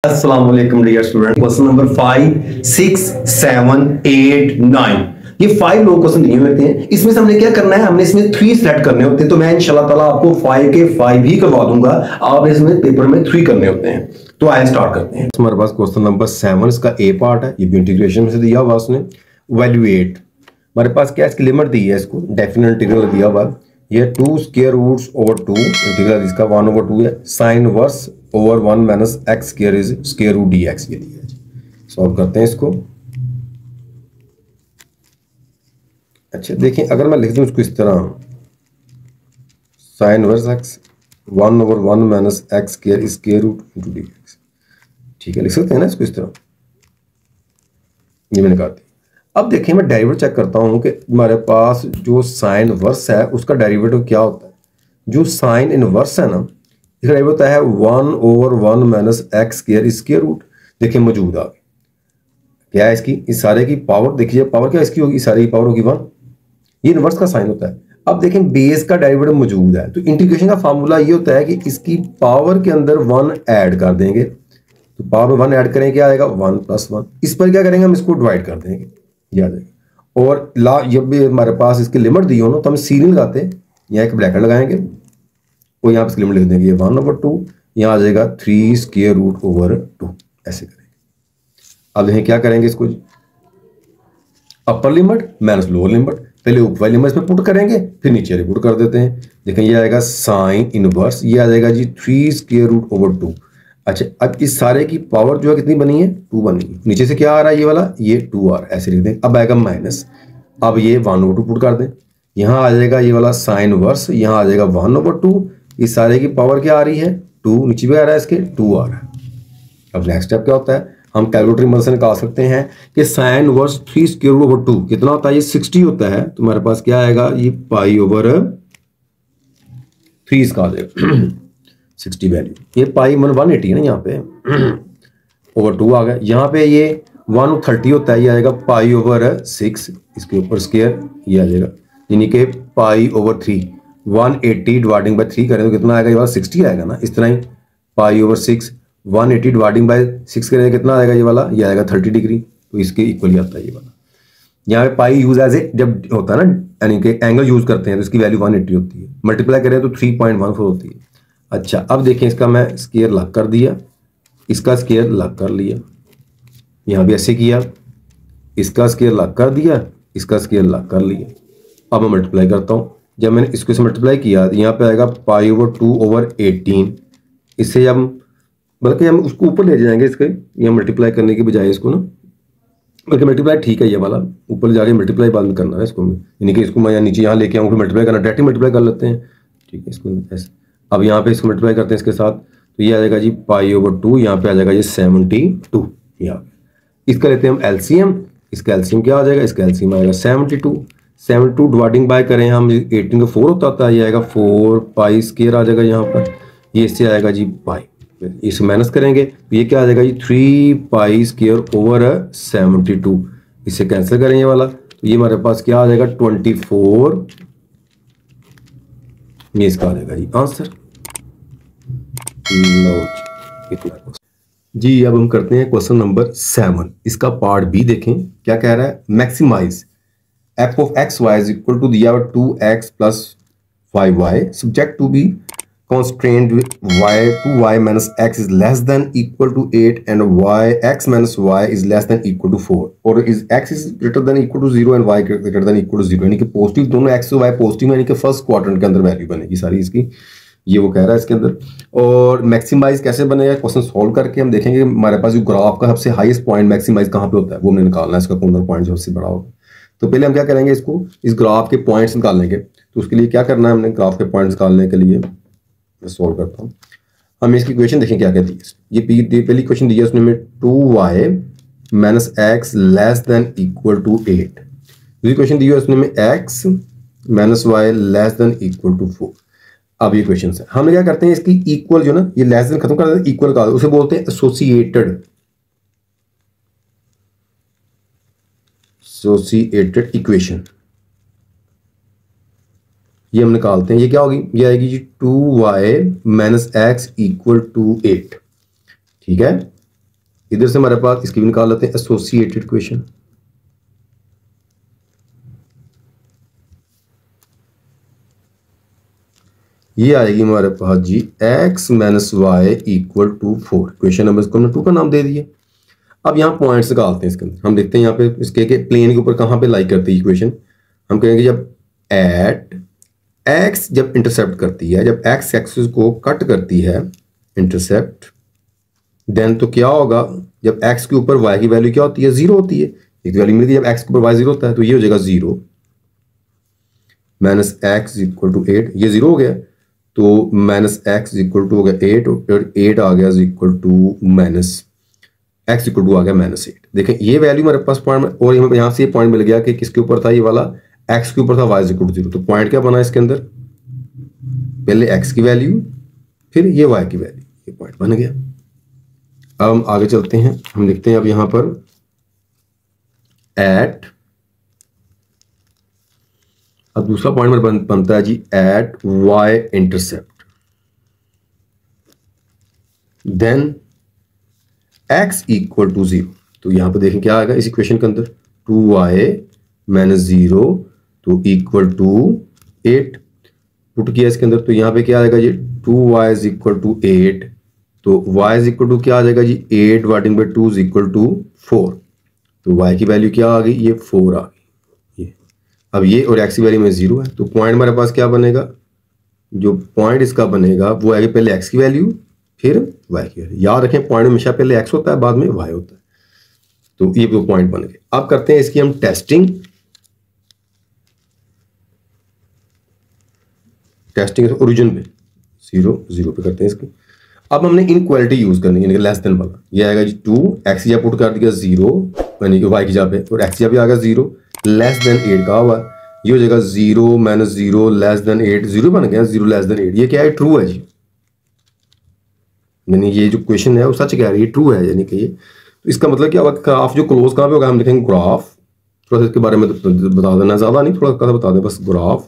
अस्सलाम वालेकुम dear student. Question number 5, 6, 7, 8, 9 ये 5 लोग क्वेश्चन दिए होते हैं। इसमें से हमने क्या करना है, हमने इसमें 3 सेट करने होते हैं। तो मैं इंशाल्लाह ताला आपको 5 के 5 ही करवा दूंगा, आपने इसमें पेपर में 3 करने होते हैं। तो आइए स्टार्ट करते हैं। हमारे पास क्वेश्चन नंबर 7 इसका ए पार्ट है, ये भी इंटीग्रेशन में से दिया हुआ उसने। वैल्यूएट हमारे पास क्या इसकी लिमिट दी है, इसको डेफिनेट इंटीग्रल दिया हुआ ये 2 स्क्वायर रूट्स ओवर 2 इंटीग्रल इसका 1/2 है। Sine inverse over 1 minus x square is square root d x, ये दिया है। सॉल्व करते हैं इसको। अच्छा देखिए, अगर मैं लिख दूं इसको इस तरह, sine inverse x 1/1 minus x square is square root into d x, ठीक है, लिख सकते हैं ना इसको इस तरह। ये मैंने कहा थी। अब देखिए मैं डेरिवेटिव चेक करता हूं कि हमारे पास जो साइन वर्स है उसका डेरिवेटिव क्या होता है। जो साइन इनवर्स है ना, इसका डेरिवेटिव होता है 1/1 minus x square square root. देखिए मौजूद आ गई क्या है इसकी, इस सारे की पावर देखिए, पावर क्या इसकी होगी, इस सारे की पावर होगी 1। ये इनवर्स का साइन होता है। अब देखें बेस का डेरिवेटिव मौजूद है, तो इंटीग्रेशन का फार्मूला ये होता है कि इसकी पावर के अंदर 1 ऐड कर देंगे। तो पावर में 1 ऐड करेंगे, क्या आएगा 1 + 1। इस पर क्या करेंगे, हम इसको डिवाइड कर देंगे, ये आ जाएगा। और जब भी हमारे पास इसकी लिमिट दी हो ना, तो हम सीरीन लगाते हैं, यहाँ एक ब्रैकेट लगाएंगे और यहाँ पर लिमिट लिख देंगे, ये 1/2, यहाँ आ जाएगा 3 स्क्वायर रूट ओवर 2, ऐसे करेंगे। अब देखें क्या करेंगे इसको, upper limit minus lower limit, पहले ऊपर वाली लिमिट में पुट करेंगे, फिर नीचे वाली पुट कर देते हैं। देखें ये आएगा साइन इनवर्स, ये आ जाएगा जी 3 स्क्वायर रूट ओवर 2। अच्छा अब इस सारे की पावर जो है कितनी बनी है, 2 बनी है। नीचे से क्या आ रहा है, ये वाला, ये 2 आ रहा है, ऐसे लिख दें। अब आएगा माइनस, अब ये 1/2 पुट कर दें, यहाँ आ जाएगा ये वाला साइन वर्स, यहाँ आ जाएगा 1/2। इस सारे की पावर क्या आ रही है, 2, नीचे भी आ रहा है इसके 2 आ रहा है। अब नेक्स्ट स्टेप क्या होता है, हम कैलकुलेटर की मदद से निकाल सकते हैं कि sine inverse 3 square root over 2 कितना होता है, ये 60 होता है। तो हमारे पास क्या आएगा, ये π/3 इसका आ जाएगा 60 वैल्यू। ये पाई 180 है ना, यहाँ पे ओवर 2 आ गया। यहाँ पे ये 130 होता है, ये आएगा π/6, इसके ऊपर स्क्वायर, ये आ जाएगा, यानी कि π/3 180 डिवाइडिंग बाय 3 करें तो कितना आएगा, ये वाला 60 आएगा ना। इस तरह ही π/6 180 डिवाइडिंग बाय 6 करें कितना आएगा, ये वाला, ये आएगा 30 डिग्री। तो इसके इक्वल ही आता है ये वाला। यहाँ पे पाई यूज एज ए जब होता है ना, यानी कि एंगल यूज करते हैं तो इसकी वैल्यू 180 होती है, मल्टीप्लाई करें तो 3.14 होती है। अच्छा अब देखें, इसका मैं स्क्वायर लॉक कर दिया, इसका स्क्वायर लॉक कर लिया, यहाँ भी ऐसे किया, इसका स्क्वायर लॉक कर दिया, इसका स्क्वायर लॉक कर लिया। अब मैं मल्टीप्लाई करता हूँ, जब मैंने इसको से मल्टीप्लाई किया, यहाँ पे आएगा π/2/18। इससे जब बल्कि हम उसको ऊपर ले जाएंगे, इसके यहाँ मल्टीप्लाई करने के बजाय इसको ना, बल्कि मल्टीप्लाई ठीक है, ये वाला ऊपर जाके मल्टीप्लाई बाद में करना है इसको, यानी कि इसको मैं यहाँ नीचे यहाँ लेके आऊँ, फिर मल्टीप्लाई करना, डायरेक्ट मल्टीप्लाई कर लेते हैं, ठीक है। इसको ऐसे अब यहाँ पे इसको मल्टीप्लाई करते हैं इसके साथ, तो ये आ जाएगा जी π/2, यहाँ पे आ जाएगा ये 72, यहाँ इसका लेते हैं हम एलसीएम। इसका एलसीएम क्या आ जाएगा, इसका एलसीएम आएगा 72 डिवाइडिंग बाय करें हम 18 का 4 होता है, ये आएगा 4π² आ जाएगा यहाँ पर, ये इससे आएगा जी पाई, इसे माइनस करेंगे तो ये क्या आ जाएगा जी 3π²/72। इसे कैंसिल करें ये वाला, तो ये हमारे पास क्या आ जाएगा 24, ये इसका आ जाएगा जी आंसर। जी अब हम करते हैं क्वेश्चन नंबर 7, इसका पार्ट बी देखें क्या कह रहा है। Maximise f(x, y) is equal to दिया 2x + 5y subject to be constraint y minus x is less than equal to 8 and x minus y is less than equal to 4, और is x is greater than equal to 0 and y greater than equal to 0, यानी कि positive दोनों x और y positive, यानी कि first quadrant के अंदर value बनेगी सारी इसकी, ये वो कह रहा है इसके अंदर। और मैक्सिमाइज कैसे बनेगा, क्वेश्चन सॉल्व करके हम देखेंगे हमारे पास जो ग्राफ का सबसे हाईएस्ट पॉइंट मैक्सिमाइज कहाँ पे होता है वो हमने निकालना है, इसका कॉर्नर पॉइंट जो सबसे बड़ा होगा। तो पहले हम क्या करेंगे, इसको इस ग्राफ के पॉइंट्स निकाल लेंगे। तो उसके लिए क्या करना है, हमने ग्राफ के पॉइंट्स निकालने के लिए मैं सॉल्व करता हूँ। हम इसकी इक्वेशन देखें क्या कहती है। ये पहली इक्वेशन दी है उसने में 2y - x less than equal to 8। दूसरी इक्वेशन दी है उसने में x - y less than equal to 4। अब ये इक्वेशन है, हम क्या करते हैं इसकी इक्वल जो ना, ये लेस देन खत्म कर देते हैं, इक्वल का उसे बोलते हैं एसोसिएटेड इक्वेशन। ये हम निकालते हैं, ये क्या होगी, ये आएगी जी 2y - x = 8, ठीक है। इधर से हमारे पास इसकी भी निकाल लेते हैं एसोसिएटेड इक्वेशन। ये आएगी हमारे पास जी x minus y equal to 4। Equation number इसको हमने 2 का नाम दे दिए। अब यहाँ पॉइंट्स निकालते हैं इसके अंदर। हम देखते हैं यहाँ पे इसके प्लेन के ऊपर कहाँ पे लाई करती है इक्वेशन। हम कहेंगे जब एट x जब इंटरसेप्ट करती है, जब x एक्सिस को कट करती है इंटरसेप्ट, देन तो क्या होगा, जब x के ऊपर y की वैल्यू क्या होती है, 0 होती है। एक वैल्यू मिलती है जब x के ऊपर y 0 होता है, तो ये हो जाएगा 0 माइनस एक्स इक्वल टू 8। ये 0 हो गया तो माइनस एक्स इक्वल टू हो गया 8 और 8 आ गया equal to minus x equal to आ गया -8। देखें ये वैल्यू मेरे पास पॉइंट में, और यहाँ से ये पॉइंट मिल गया कि किसके ऊपर था, ये वाला x के ऊपर था, y इक्वल टू 0। तो पॉइंट क्या बना इसके अंदर, पहले x की वैल्यू फिर ये y की वैल्यू, ये पॉइंट बन गया। अब हम आगे चलते हैं। हम देखते हैं अब यहां पर एट, अब दूसरा पॉइंट मेरे बनता है जी at y intercept, then x equal to 0। तो यहां पर देखें क्या आएगा इस इक्वेशन के अंदर, 2y माइनस 0 तो इक्वल टू 8 पुट किया इसके अंदर। तो यहाँ पे क्या आएगा जी 2y इज इक्वल टू 8, तो y इज इक्वल टू क्या आ जाएगा जी 8 dividing by 2 is equal to 4। तो y की वैल्यू क्या आ गई, ये 4 आ गई। ये अब ये और x की वैल्यू में 0 है, तो पॉइंट हमारे पास क्या बनेगा, जो पॉइंट इसका बनेगा वो आएगा पहले x की वैल्यू फिर y की वैल्यू। याद रखें पॉइंट हमेशा पहले x होता है बाद में y होता है। तो ये दो पॉइंट बन गए। अब करते हैं इसकी हम टेस्टिंग। टेस्टिंग ओरिजिन पे 0 0 पे करते हैं इसकी। अब हमने इनक्वालिटी यूज करनी है, लेस देन वाला। ये आएगा जी 2 x या पुट कर दिया 0 यानी कि y की जगह पे, और x या भी आ गया 0 लेस देन 8 का हुआ, ये हो जाएगा 0 माइनस 0 लेस देन 8, 0 बन गया 0 लेस देन 8। ये क्या है, ट्रू है जी, यानी ये जो क्वेश्चन है वो सच कह रही है, ट्रू है यानी कि ये। तो इसका मतलब क्या होगा, ग्राफ जो क्लोज कहाँ पे होगा, हम लिखेंगे ग्राफ, थोड़ा सा इसके बारे में बता देना, ज्यादा नहीं थोड़ा सा बता दें बस। Graph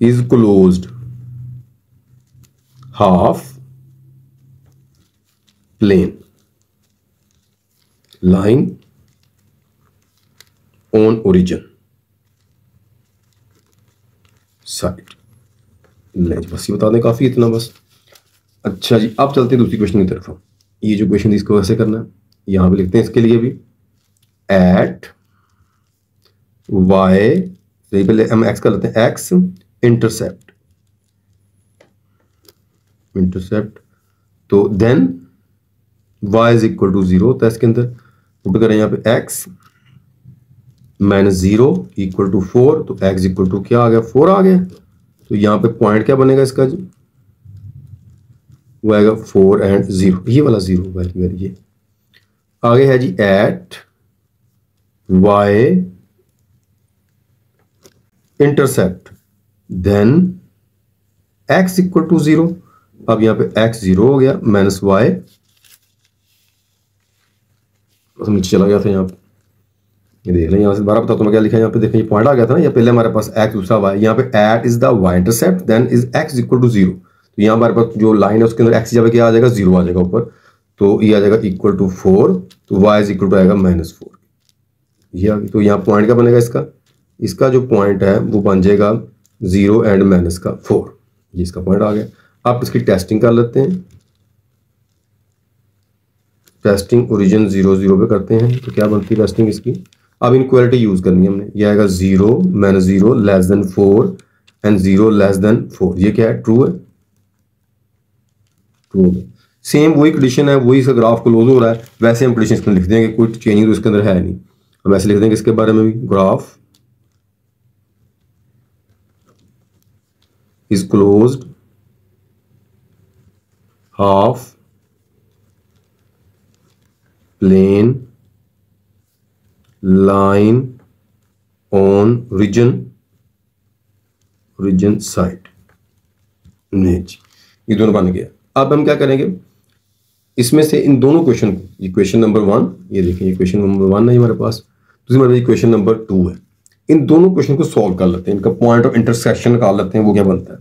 is closed half plane line on origin side। बस ये बता दें, काफी इतना बस। अच्छा जी, अब चलते हैं दूसरी क्वेश्चन की तरफ। ये जो क्वेश्चन इसको कैसे करना है, यहां पे लिखते हैं इसके लिए भी एट y, पहले हम x कर लेते हैं, x इंटरसेप्ट तो then y is equal to 0 होता है इसके अंदर। पुट करें यहाँ पे x माइनस 0 इक्वल टू 4, तो x इक्वल टू क्या आ गया, 4 आ गया। तो यहाँ पे पॉइंट क्या बनेगा इसका जी, वो आएगा 4 एंड 0, ये वाला 0 वैल्यू ये आगे है जी at y intercept then x equal to 0। अब यहां पे x 0 हो गया माइनस y, नीचे चला गया था यहाँ पे, ये देख लें यहाँ से दोबारा बताता हूँ मैं क्या लिखा है यहाँ पे। देखें ये पॉइंट आ गया था ना, ये पहले हमारे पास x दूसरा y, यहाँ पे at is the y intercept then is x equal to 0। तो यहाँ हमारे पास जो लाइन है उसके अंदर x जब क्या आ जाएगा, 0 आ जाएगा ऊपर, तो ये आ जाएगा इक्वल टू 4, तो y इज इक्वल टू आएगा -4, ये आ गया। तो यहाँ पॉइंट क्या बनेगा इसका जो पॉइंट है वो बन जाएगा 0 एंड माइनस का 4, ये इसका पॉइंट आ गया। आप इसकी टेस्टिंग कर लेते हैं। टेस्टिंग ओरिजिन 0 0 पे करते हैं, तो क्या बनती है टेस्टिंग इसकी। अब इनक्वालिटी यूज करनी है हमने, ये आएगा 0 minus 0 less than 4 and 0 less than 4। ये क्या है, ट्रू है, ट्रू है। सेम वही कंडीशन है, वही इसका ग्राफ क्लोज हो रहा है, वैसे हम कंडीशन इसमें लिख देंगे, कोई चेंजिंग तो इसके अंदर है नहीं। हम ऐसे लिख देंगे इसके बारे में भी, graph is closed half plane line on origin side। ये दोनों बन गया। अब हम क्या करेंगे, इसमें से इन दोनों क्वेश्चन को, ये क्वेश्चन नंबर 1, ये देखिए ये क्वेश्चन नंबर 1 है हमारे पास, दूसरी हमारे क्वेश्चन नंबर 2 है। इन दोनों क्वेश्चन को सॉल्व कर लेते हैं, इनका पॉइंट ऑफ इंटरसेक्शन निकाल लेते हैं, वो क्या बनता है।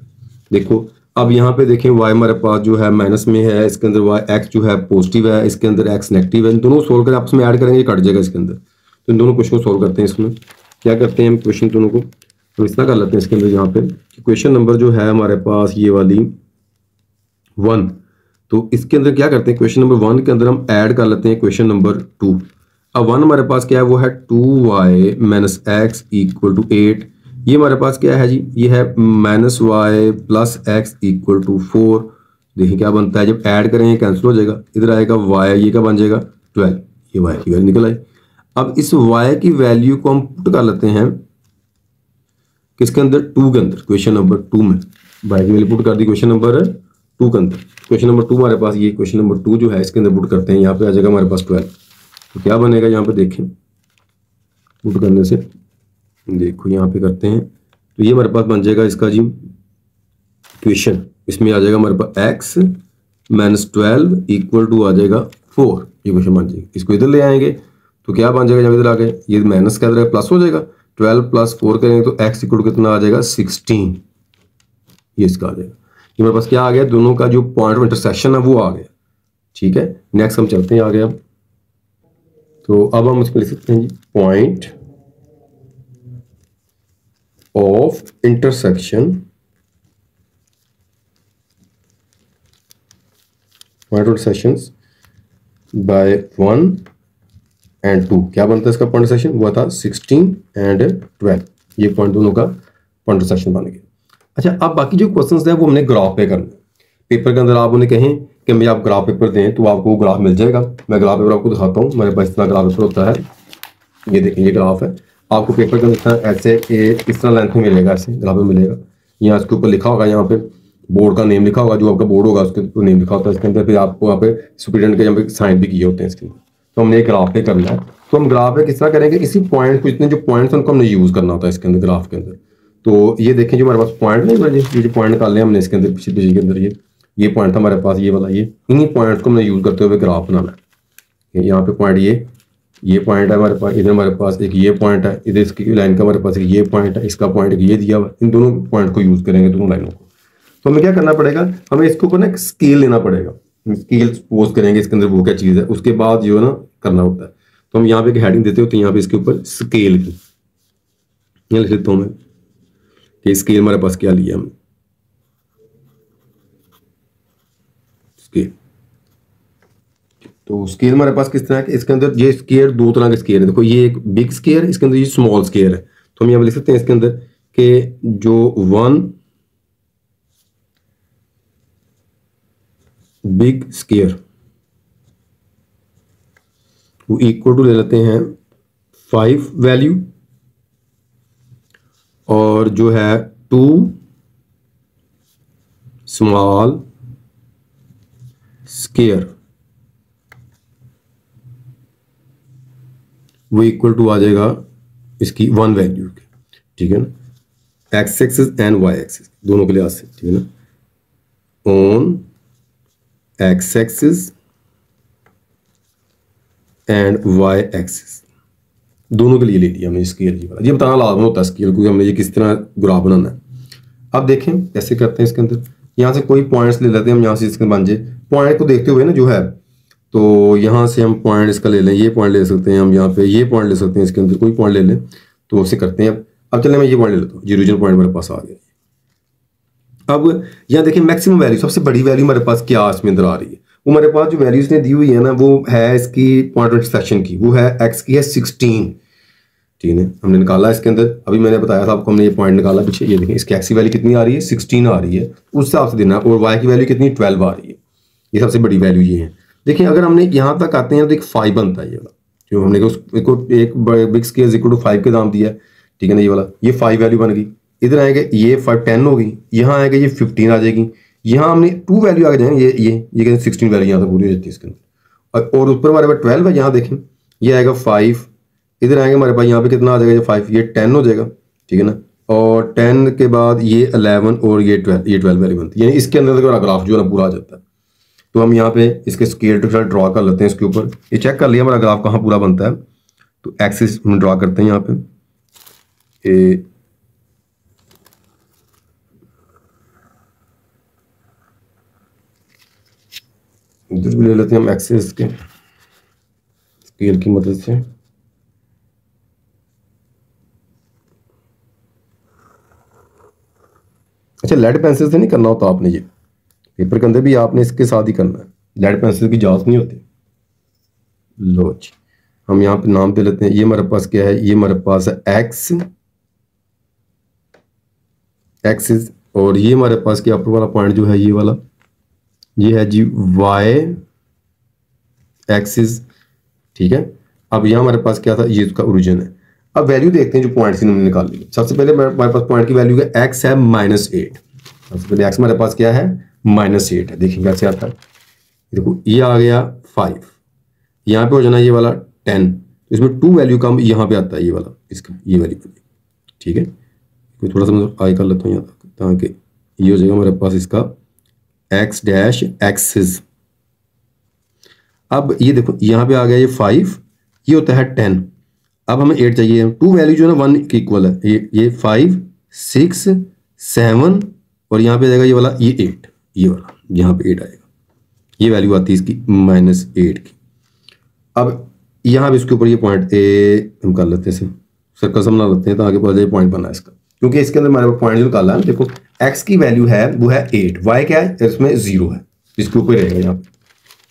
देखो अब यहाँ पे देखें y हमारे पास जो है माइनस में है, इसके अंदर y x जो है पॉजिटिव है, इसके अंदर x नेगेटिव है। इन दोनों को सोल्व कर आपस में ऐड करेंगे, कट जाएगा इसके अंदर। तो इन दोनों क्वेश्चन को सोल्व करते हैं। इसमें क्या करते हैं हम, क्वेश्चन दोनों को हम इस तरह कर लेते हैं इसके अंदर। यहाँ पे क्वेश्चन नंबर जो है हमारे पास ये वाली 1, तो इसके अंदर क्या करते हैं, क्वेश्चन नंबर 1 के अंदर हम ऐड कर लेते हैं क्वेश्चन नंबर 2। अब 1 हमारे पास क्या है, वो है 2y minus x equal to 8। ये हमारे पास क्या है जी, ये है minus y plus x equal to 4। देखिए क्या बनता है, जब ऐड करेंगे कैंसिल हो जाएगा, इधर आएगा y, ये क्या बन जाएगा 12, ये y की वैल्यू निकल आई। अब इस y की वैल्यू को हम पुट कर लेते हैं किसके अंदर, 2 के अंदर, क्वेश्चन नंबर 2 में y की वैल्यू पुट कर दी क्वेश्चन नंबर 2 के अंदर। क्वेश्चन नंबर 2 हमारे पास, ये क्वेश्चन नंबर 2 जो है इसके अंदर पुट करते हैं, यहाँ पे आ जाएगा हमारे पास 12। तो क्या बनेगा यहाँ पे देखें, पुट करने से देखो यहाँ पे करते हैं, तो ये हमारे पास बन जाएगा इसका जी इक्वेशन। इसमें आ जाएगा हमारे पास x माइनस 12 इक्वल टू आ जाएगा 4, ये क्वेश्चन बन जाएगा। इसको इधर ले आएंगे तो क्या बन जाएगा, जब इधर आ गए ये माइनस का इधर प्लस हो जाएगा, 12 प्लस 4 करेंगे तो x इक्वल टू कितना आ जाएगा 16, ये इसका आ जाएगा। ये मेरे पास क्या आ गया, दोनों का जो पॉइंट ऑफ इंटरसेक्शन है वो आ गया। ठीक है, नेक्स्ट हम चलते हैं आगे। अब तो अब हम इसको लिख सकते हैं जी point of intersection, point of intersections by 1 and 2। क्या बनता है इसका पॉइंट ऑफ इंटरसेक्शन, हुआ था 16 एंड 12, ये पॉइंट दोनों का पॉइंट ऑफ इंटरसेक्शन बन गया। अच्छा, अब बाकी जो क्वेश्चंस हैं वो हमने ग्राफ पे करना है। पेपर के अंदर आप उन्हें कहें कि मुझे आप ग्राफ पेपर दें तो आपको ग्राफ मिल जाएगा। मैं ग्राफ पेपर आपको दिखाता हूँ, मेरे पास इतना ग्राफ पेपर होता है, ये देखें ये ग्राफ है। आपको पेपर के अंदर ऐसे इस तरह लेंथ में मिलेगा, ऐसे ग्राफ में मिलेगा। यहाँ इसके ऊपर लिखा होगा, यहाँ पे बोर्ड का नेम लिखा होगा, जो आपका बोर्ड होगा उसके नेम लिखा होता है इसके अंदर। फिर आपको वहाँ पे स्टूडेंट के यहाँ पे साइन भी किए होते हैं इसके अंदर। तो हमने एक ग्राफ पे करना है, तो हम ग्राफ पे किस तरह करेंगे, इसी पॉइंट को, इतने जो पॉइंट्स उनको हमने यूज करना होता है इसके अंदर ग्राफ के अंदर। तो ये देखें जो हमारे पास पॉइंट नहीं बने, ये जो पॉइंट निकाले हमने इसके अंदर पिछले पेज के अंदर, ये पॉइंट था हमारे पास, ये वाला, ये इन्हीं पॉइंट्स को हमने यूज करते हुए ग्राफ बनाना है। यहाँ पे पॉइंट ये पॉइंट है हमारे पास, इधर हमारे पास एक ये पॉइंट है, इधर इसकी लाइन का हमारे पास एक ये पॉइंट है, इसका पॉइंट एक ये दिया हुआ। इन दोनों पॉइंट को यूज करेंगे, दोनों लाइनों को। तो हमें क्या करना पड़ेगा, हमें इसके ऊपर ना एक स्केल लेना पड़ेगा। स्केल सपोज करेंगे इसके अंदर वो क्या चीज़ है, उसके बाद जो है ना करना होता है। तो हम यहाँ पे एक हेडिंग देते होते हैं, यहाँ पे इसके ऊपर स्केल की, यहाँ लिख देता हूँ मैं कि स्केल हमारे पास क्या लिया हमने, स्केल। तो स्केल हमारे पास किस तरह के, इसके अंदर ये स्केयर 2 तरह के स्केयर है। देखो ये एक बिग स्केयर है, इसके अंदर ये स्मॉल स्केयर है। तो हम यहाँ पे लिख सकते हैं इसके अंदर कि जो 1 बिग स्केयर वो इक्वल टू ले लेते हैं 5 वैल्यू, और जो है 2 स्मॉल स्केयर वो इक्वल टू आ जाएगा इसकी 1 वैल्यू के। ठीक है ना, x axis and y axis दोनों के लिए आ सकते, ठीक है ना। On x axis and y axis दोनों के लिए ले लिया हमने स्केल वाला। ये बताना लाजमी होता है स्केल को, हमने ये किस तरह ग्राफ बनाना है। अब देखें कैसे करते हैं इसके अंदर, यहाँ से कोई पॉइंट्स ले लेते हैं हम, यहाँ से इसके बन जाए पॉइंट को देखते हुए ना जो है, तो यहाँ से हम पॉइंट इसका ले लें, ये पॉइंट ले सकते हैं हम, यहाँ पे ये पॉइंट ले सकते हैं, इसके अंदर कोई पॉइंट ले लें। तो उससे करते हैं। अब चलिए मैं ये पॉइंट ले लेता हूँ, ये ओरिजिनल पॉइंट मेरे पास आ गया। अब यहाँ देखिए मैक्सिमम वैल्यू, सबसे बड़ी वैल्यू हमारे पास क्या इसमें अंदर आ रही है, वो हमारे पास जो वैल्यू इसने दी हुई है ना, वो है इसकी पॉइंट ऑफ इंटरसेक्शन की, वो है एक्स की है 16। ठीक है, हमने निकाला इसके अंदर, अभी मैंने बताया था आपको, हमने ये पॉइंट निकाला पीछे। ये देखें इसकी एक्स की वैल्यू कितनी आ रही है, 16 आ रही है, उस हिसाब से देना। और वाई की वैल्यू कितनी, 12 आ रही है। ये सबसे बड़ी वैल्यू ये है। देखिए अगर हमने यहाँ तक आते हैं तो एक 5 बनता है ये वाला, जो हमने उसको एक बिग स्केयर इक्वल टू 5 के दाम दिया है। ठीक है ना, ये वाला, ये 5 वैल्यू बन गई। इधर आएंगे ये 5 10 होगी, यहाँ आएगा ये 15 आ जाएगी। यहाँ हमने 2 वैल्यू आ जाएंगे, ये 16 वैल्यू यहाँ तक पूरी हो जाती है इसके अंदर। और ऊपर हमारे पास 12 है, यहाँ देखें ये आएगा 5, इधर आएंगे हमारे पास यहाँ पे कितना आ जाएगा, ये 5, ये 10 हो जाएगा। ठीक है ना, और 10 के बाद ये 11 और ये 12 वैल्यू बनती है, यानी इसके अंदर हमारा ग्राफ जो है ना पूरा आ जाता है। तो हम यहाँ पे इसके स्केल टू ड्रॉ कर लेते हैं इसके ऊपर। ये चेक कर लिया हमारा ग्राफ कहाँ पूरा बनता है। तो एक्सिस हम ड्रॉ करते हैं यहाँ पे, इधर भी ले लेते हैं हम एक्सेस के स्केल की मदद से। अच्छा, लेड पेंसिल से नहीं करना होता आपने, ये पेपर के अंदर भी आपने इसके साथ ही करना है, लेड पेंसिल की जांच नहीं होती। लो जी, हम यहाँ पे नाम दे लेते हैं, ये हमारे पास क्या है, ये हमारे पास है एक्स एक्सिस, और ये हमारे पास क्या ऊपर वाला पॉइंट जो है ये वाला, ये है जी वाई एक्सिस, ठीक है। अब यहाँ हमारे पास क्या था, ये इसका ओरिजिन है। अब वैल्यू देखते हैं जो पॉइंट से हमने निकाल ली। सबसे पहले हमारे पास पॉइंट की वैल्यू है एक्स है -8। सबसे पहले एक्स हमारे पास क्या है, -8 है। देखिए कैसे आता है, देखो ये आ गया 5, यहाँ पे हो जाना ये वाला 10, इसमें 2 वैल्यू कम यहाँ पे आता है, ये वाला इसका ये वैल्यू, ठीक है। कोई थोड़ा सा मैं आई कर लेता हूँ यहाँ तक, ताकि ये हो जाएगा हमारे पास इसका एक्स डैश एक्सिस। अब ये देखो यहाँ पे आ गया ये 5, ये होता है 10, अब हमें 8 चाहिए। 2 वैल्यू जो है ना 1 के इक्वल है, ये 5 6 7 और यहाँ पे आ जाएगा ये वाला ये 8, ये वाला यहाँ पे 8 आएगा, ये वैल्यू आती है इसकी -8 की। अब यहाँ पे इसके ऊपर ये पॉइंट ए हम कर लेते हैं, सर्कल से बना लेते हैं ताकि पता जाए पॉइंट बना है इसका, क्योंकि इसके अंदर हमारे पॉइंट जो निकाला है, देखो एक्स की वैल्यू है वो है 8, वाई क्या है इसमें 0 है, इसके ऊपर रहेगा यहाँ पे।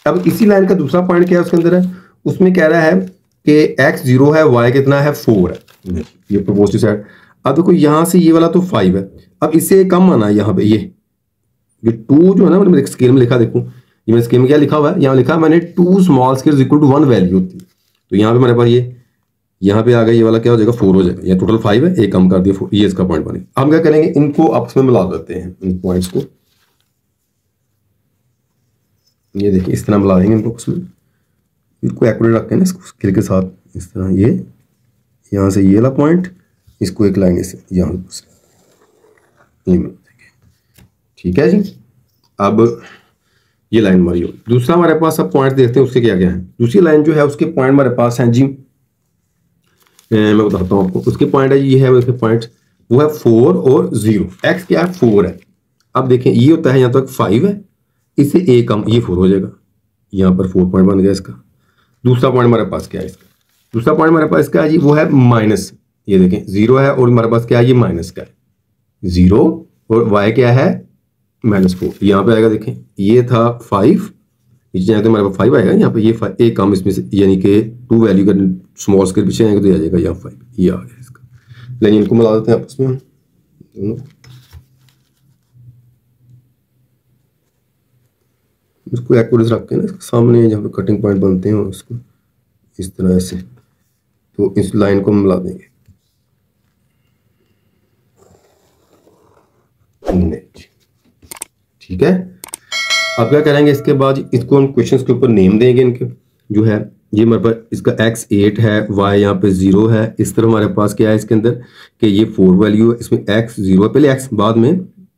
अब इसी लाइन का दूसरा पॉइंट क्या है उसके अंदर है, उसमें कह रहा है कि एक्स 0 है, वाई कितना है 4 है, ये प्रोपोजिटिव साइड। अब देखो यहाँ से ये वाला तो 5 है, अब इससे कम आना है यहाँ पे, ये 2 जो है ना, मैंने स्केल में लिखा, देखो ये मैंने स्केल में क्या लिखा हुआ है, यहाँ लिखा मैंने 2 small scale equal to 1 value होती है। तो यहाँ पे हमारे पास ये यहाँ पे आ गया, ये वाला क्या हो जाएगा 4 हो जाएगा, ये टोटल 5 है, एक कम कर दिया 4, ये इसका पॉइंट बनेगा। हम क्या करेंगे, इनको आपस में मिला देते हैं इन पॉइंट्स को, ये देखिए इस तरह मिला देंगे इनको, उसमें इनको एक्यूरेट रखते हैं ना इसको स्केल के साथ, इस तरह ये यहाँ से ये वाला पॉइंट, इसको एक लाएंगे से यहाँ से, ठीक है जी। अब ये लाइन हमारी हो, दूसरा हमारे पास अब पॉइंट देखते हैं उसके क्या क्या है। दूसरी लाइन जो है उसके पॉइंट हमारे पास हैं जी, मैं बताता हूँ आपको, उसके पॉइंट है ये है, उसके पॉइंट वो है 4 और 0। एक्स क्या है 4 है, अब देखें ये होता है यहाँ तक 5 है, इससे ए कम ये 4 हो जाएगा, यहाँ पर 4 पॉइंट बन गया इसका। दूसरा पॉइंट हमारे पास क्या है इसका, दूसरा पॉइंट हमारे पास क्या है जी, वो है माइनस, ये देखें 0 है और हमारे पास क्या है ये माइनस का है, 0 और वाई क्या है -4, यहाँ पे आएगा, देखें ये था 5, नीचे जाकर हमारे पास 5 आएगा, यहाँ पे ये 5 एक कम इसमें से, यानी कि 2 वैल्यू का स्मॉल स्केल पीछे आएगा तो आ जाएगा यहाँ 5, ये आ गया इसका। लेकिन इनको मिला देते हैं आपस में दोनों, इसको एक्यूरेट रख के ना इसके सामने जहाँ पे कटिंग पॉइंट बनते हैं उसको इस तरह से, तो इस लाइन को मिला देंगे, ठीक है। अब क्या करेंगे इसके बाद, इसको हम क्वेश्चंस के ऊपर नेम देंगे इनके, जो है ये हमारे पास इसका x 8 है, y यहाँ पे 0 है, इस तरह हमारे पास क्या है इसके अंदर कि ये 4 वैल्यू है, इसमें x 0 है, पहले x बाद में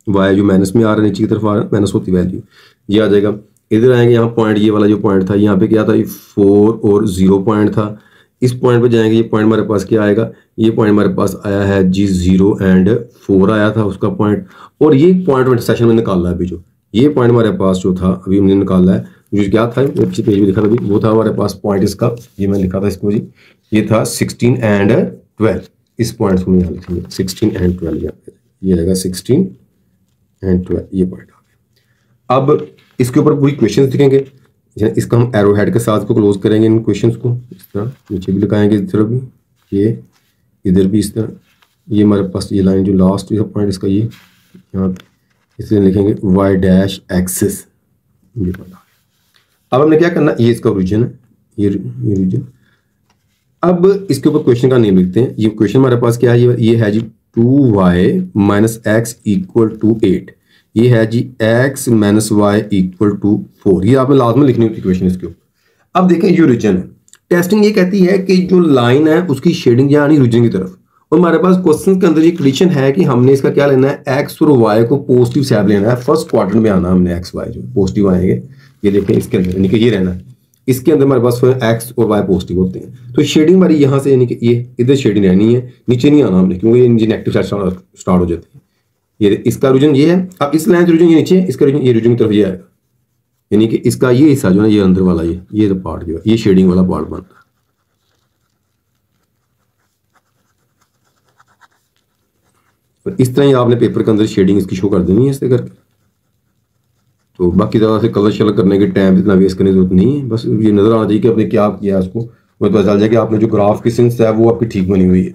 y जो माइनस में आ रहा है, नीचे की तरफ आ रहा है माइनस होती वैल्यू, ये आ जाएगा। इधर आएंगे यहाँ पॉइंट, ये वाला जो पॉइंट था यहाँ पे क्या था, ये 4 और 0 पॉइंट था, इस पॉइंट पे जाएंगे, ये पॉइंट हमारे पास क्या आएगा, ये पॉइंट हमारे पास आया है जी 0 एंड 4 आया था उसका पॉइंट, और ये पॉइंट सेशन में निकाला है अभी, जो ये पॉइंट हमारे पास जो था अभी हमने निकाला है, जो क्या था पीछे पेज में लिखा था अभी, वो था हमारे पास पॉइंट इसका, ये मैंने लिखा था इसको जी, ये था 16 एंड 12, इस पॉइंट को यहाँ लिखेंगे 16 एंड 12, ये रहेगा 16 एंड 12, ये पॉइंट आ गया। अब इसके ऊपर पूरी क्वेश्चन दिखेंगे, इसका हम एरो हेड के साथ को क्लोज करेंगे इन क्वेश्चंस को, इस तरह नीचे भी लिखाएंगे, इस तरह भी, ये इधर भी इस तरह, ये हमारे पास ये लाइन जो लास्ट पॉइंट इसका ये यहाँ इसलिए लिखेंगे y डैश एक्सिस, ये पॉइंट। अब हमने क्या करना, ये इसका ओरिजिन है, ये ओरिजिन। अब इसके ऊपर क्वेश्चन का नेम लिखते हैं, ये क्वेश्चन हमारे पास क्या है, ये है जी 2y minus x equal to 8, ये है जी x minus y equal to 4, ये आपने लास्ट में लिखनी होती क्वेश्चन इसके ऊपर। अब देखें ये रीजन है, टेस्टिंग ये कहती है कि जो लाइन है उसकी शेडिंग यानी रीजन की तरफ, और हमारे पास क्वेश्चन के अंदर ये कंडीशन है कि हमने इसका क्या लेना है, x और y को पॉजिटिव साइड लेना है, फर्स्ट क्वाड्रेंट में आना हमने, x y जो पॉजिटिव आएंगे, ये देखें इसके अंदर, यानी कि ये रहना है, इसके अंदर हमारे पास x और y पॉजिटिव होते हैं, तो शेडिंग हमारी यहाँ से, यानी कि ये इधर शेडिंग रहनी है, नीचे नहीं आना हमने, क्योंकि ये नेगेटिव साइड स्टार्ट हो जाती है। ये इसका रीजन ये है, अब इस लाइन से रीजन ये नीचे है, इसका रीजन ये रीजन की तरफ ये आएगा, यानी कि इसका ये हिस्सा जो है ये अंदर वाला ये पार्ट जो है ये शेडिंग वाला पार्ट बनता है। तो इस तरह ही आपने पेपर के अंदर शेडिंग इसकी शो कर देनी है ऐसे करके। तो बाकी ज़्यादा से कलर शलर करने के टाइम इतना वेस्ट करने की जरूरत नहीं है, बस ये नज़र आना चाहिए कि आपने क्या किया है उसको, वो पता चल जाए कि आपने जो ग्राफ की सेंस है वो आपकी ठीक बनी हुई है।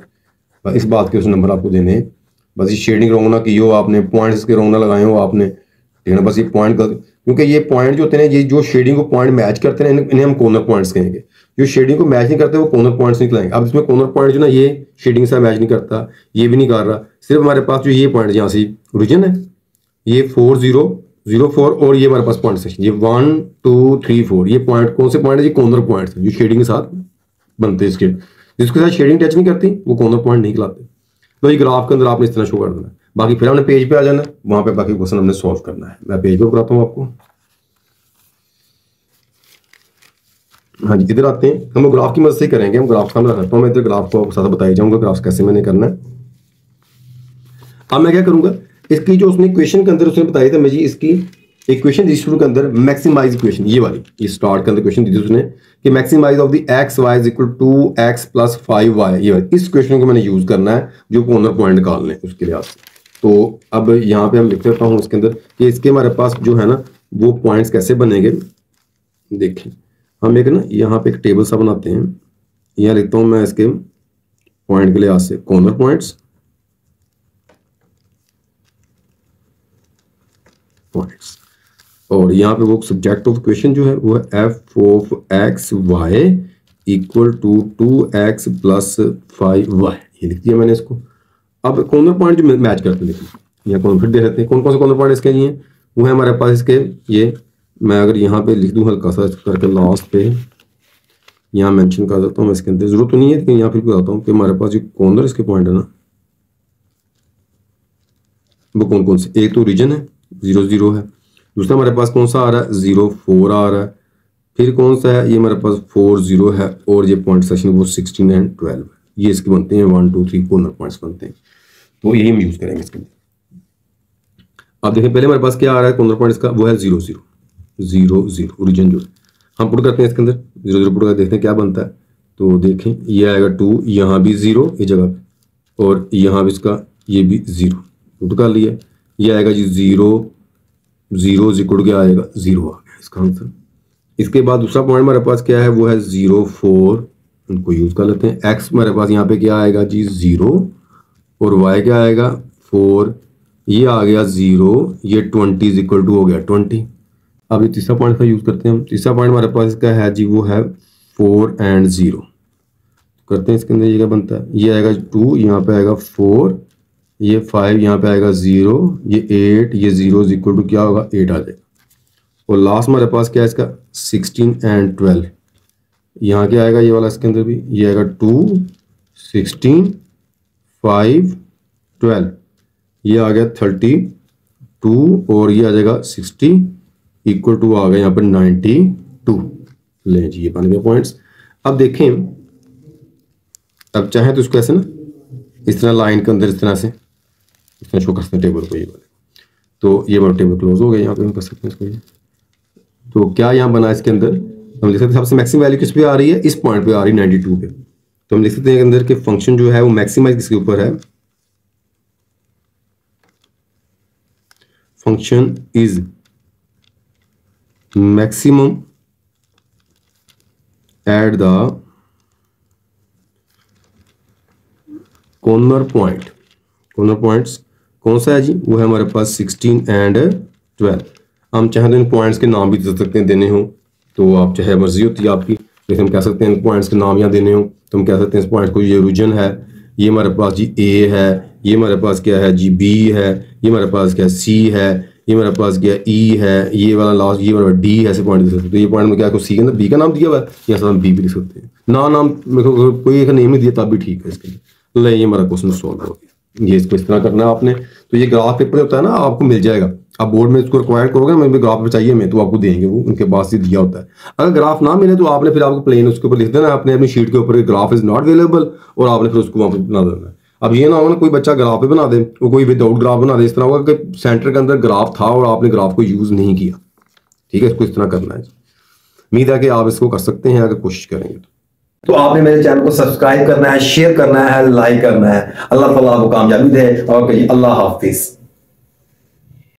बस इस बात के उस नंबर आपको देने हैं। बस ये शेडिंग रॉन्ग ना की हो आपने, पॉइंट्स के रॉन्ग ना लगाए हो आपने, ठीक है ना। बस ये पॉइंट क्योंकि ये पॉइंट जो होते हैं ये जो शेडिंग को पॉइंट मैच करते हैं इन्हें हम कॉर्नर पॉइंट्स कहेंगे। जो शेडिंग को मैच नहीं करते वो कॉर्नर पॉइंट्स निकलाएंगे। अब इसमें कॉर्नर पॉइंट जो ना ये शेडिंग से मैच नहीं करता, ये भी नहीं कर रहा, सिर्फ हमारे पास जो ये पॉइंट यहाँ से ओरिजिन है ये 4004 और ये हमारे पास पॉइंट सेक्शन ये 1 2 3 4 ये पॉइंट कौन से पॉइंट है, ये कॉर्नर पॉइंट्स हैं जो शेडिंग के साथ बनते हैं। इसके जिसके साथ शेडिंग टच नहीं करती वो कॉर्नर पॉइंट नहीं कहलाते। तो ये ग्राफ के अंदर आपने इस तरह शो कर देना है। बाकी फिर हमने पेज पे आ जाना, वहां पे बाकी क्वेश्चन हमने सॉल्व करना है। मैं पेज पे बताता हूँ आपको। हाँ जी, इधर आते हैं, हम ग्राफ की मदद से करेंगे। हम ग्राफ सामने रखता हूँ, मैं इधर ग्राफ को आपको साथ बताई जाऊंगा ग्राफ कैसे मैंने करना है। अब मैं क्या करूंगा, इसकी जो उसने इक्वेशन के अंदर उसने बताया था, मैं जी इसकी इक्वेशन दी शुरू के अंदर मैक्सिमाइज इक्वेशन ये वाली, ये स्टार्ट के अंदर इक्वेशन दी थी उसने कि maximize of the x y is equal to x plus 5y, ये वाली इस इक्वेशन को मैंने यूज करना है जो कॉर्नर पॉइंट निकालने उसके लिहाज से। तो अब यहाँ पे हम लिख देता हूँ इसके अंदर कि इसके हमारे पास जो है ना वो पॉइंट्स कैसे बनेंगे। देखें हम एक ना यहाँ पे एक टेबल सा बनाते हैं, यहाँ लिखता हूँ मैं इसके पॉइंट के लिहाज से कॉर्नर पॉइंट्स और यहाँ पे वो सब्जेक्ट ऑफ इक्वेशन जो है वो है f of x y equal to 2x plus 5y, ये लिख दिया मैंने इसको। अब कॉर्नर पॉइंट जो मैच करते हैं यहाँ कौन फिर दे देते हैं, कौन कौन से कॉर्नर पॉइंट इसके लिए वो है हमारे पास इसके ये मैं अगर यहाँ पे लिख दूँ हल्का सा करके लास्ट पे यहाँ मेंशन कर देता हूँ मैं, इसके अंदर जरूरत तो नहीं है लेकिन यहाँ फिर बताता हूँ कि हमारे पास जो कॉर्नर इसके पॉइंट है ना वो कौन कौन से, एक तो रीजन है 0 0 है, दूसरा हमारे पास कौन सा आ रहा है 0 4 आ रहा है, फिर कौन सा है ये हमारे पास 4 0 है और ये पॉइंट सेक्शन वो 16 एंड 12 है। ये इसके बनते हैं 1 2 3 कॉर्नर पॉइंट्स बनते हैं। तो यही हम यूज करेंगे इसके लिए। अब देखें पहले हमारे पास क्या आ रहा है कॉर्नर पॉइंट्स का, वो है 0 0 0 0 ओरिजिन जो है हम पुट करते हैं इसके अंदर 0 0 पुट कर देखते हैं क्या बनता है। तो देखें ये आएगा 2, यहाँ भी 0 ये जगह पे और यहाँ भी इसका ये भी 0 पुट कर लिया, ये आएगा जी 0 0 इक्वल क्या आएगा 0 आ गया इसका आंसर। इसके बाद दूसरा पॉइंट हमारे पास क्या है वो है 0 4, उनको यूज कर लेते हैं। एक्स हमारे पास यहाँ पे क्या आएगा जी 0 और वाई क्या आएगा 4, ये आ गया 0, ये 20 इक्वल टू हो गया 20। अब ये तीसरा पॉइंट का यूज करते हैं हम। तीसरा पॉइंट हमारे पास इसका है जी वो है 4 एंड 0 करते हैं। इसके अंदर ये क्या बनता है, ये आएगा 2, यहाँ पे आएगा 4, ये 5, यहाँ पे आएगा 0, ये 8, ये 0 इक्वल टू क्या होगा 8 आ जाएगा। और लास्ट हमारे पास क्या है इसका 16 एंड 12, यहाँ क्या आएगा ये वाला इसके अंदर भी, ये आएगा 2 16 5 12, ये आ गया 32 और ये आ जाएगा 60 इक्वल टू आ गया यहाँ पर 92। लें जी ये बन गए पॉइंट्स। अब देखें, अब चाहे तो इसको ऐसे ना इस तरह लाइन के अंदर इस तरह शो कर सकते हैं टेबल को, ये वाले। तो ये वाला टेबल क्लोज हो गया, यहाँ पे हम कर सकते हैं इसको। ये तो क्या यहाँ बना इसके अंदर हम लिख सकते हैं सबसे मैक्सिमम वैल्यू किस पे आ रही है, इस पॉइंट पे आ रही है 92 पे। तो हम लिख सकते हैं अंदर के फंक्शन जो है वो मैक्सिमाइज किसके ऊपर है, function is maximum at the corner point. Corner points कौन सा है जी, वो है हमारे पास 16 एंड 12। हम चाहे तो इन पॉइंट्स के नाम भी दे सकते हैं देने हो तो आप चाहे मर्जी होती है आपकी, जैसे हम कह सकते हैं पॉइंट्स के नाम यहाँ देने हो तो हम कह सकते हैं इस पॉइंट को ये ओरिजिन है, ये हमारे पास जी ए है, ये हमारे पास क्या है जी बी है, ये हमारे पास क्या सी है, ये हमारे पास क्या ई है, ये वाला लास्ट ये हमारा डी है, ऐसे पॉइंट दे सकते हैं। तो ये पॉइंट में क्या को सी के अंदर बी का नाम दिया हुआ है, या साथ हम बी भी लिख सकते हैं। नाम कोई एक नेम नहीं दिया तब भी ठीक है इसके लिए। तो ये हमारा क्वेश्चन सॉल्व हो गया। ये इसको इस तरह करना है आपने। तो ये ग्राफ पेपर होता है ना आपको मिल जाएगा, आप बोर्ड में इसको रिक्वायर करोगे मैं ग्राफ पे चाहिए मैं तो आपको देंगे, वो उनके पास ही दिया होता है। अगर ग्राफ ना मिले तो आपने फिर आपको प्लेन उसके ऊपर लिख देना आपने अपनी शीट के ऊपर ग्राफ इज नॉट अवेलेबल और आपने फिर उसको वहाँ पर बना देना है। अब ये ना हो ना कोई बच्चा ग्राफ पे बना दे, वो कोई विदाउट ग्राफ बना दे, इस तरह होगा कि सेंटर के अंदर ग्राफ था और आपने ग्राफ को यूज नहीं किया, ठीक है, इसको इस तरह करना है। उम्मीद है कि आप इसको कर सकते हैं अगर कोशिश करेंगे तो आपने मेरे चैनल को सब्सक्राइब करना है, शेयर करना है, लाइक करना है। अल्लाह ताला आपको कामयाबी दे और अल्लाह हाफिज।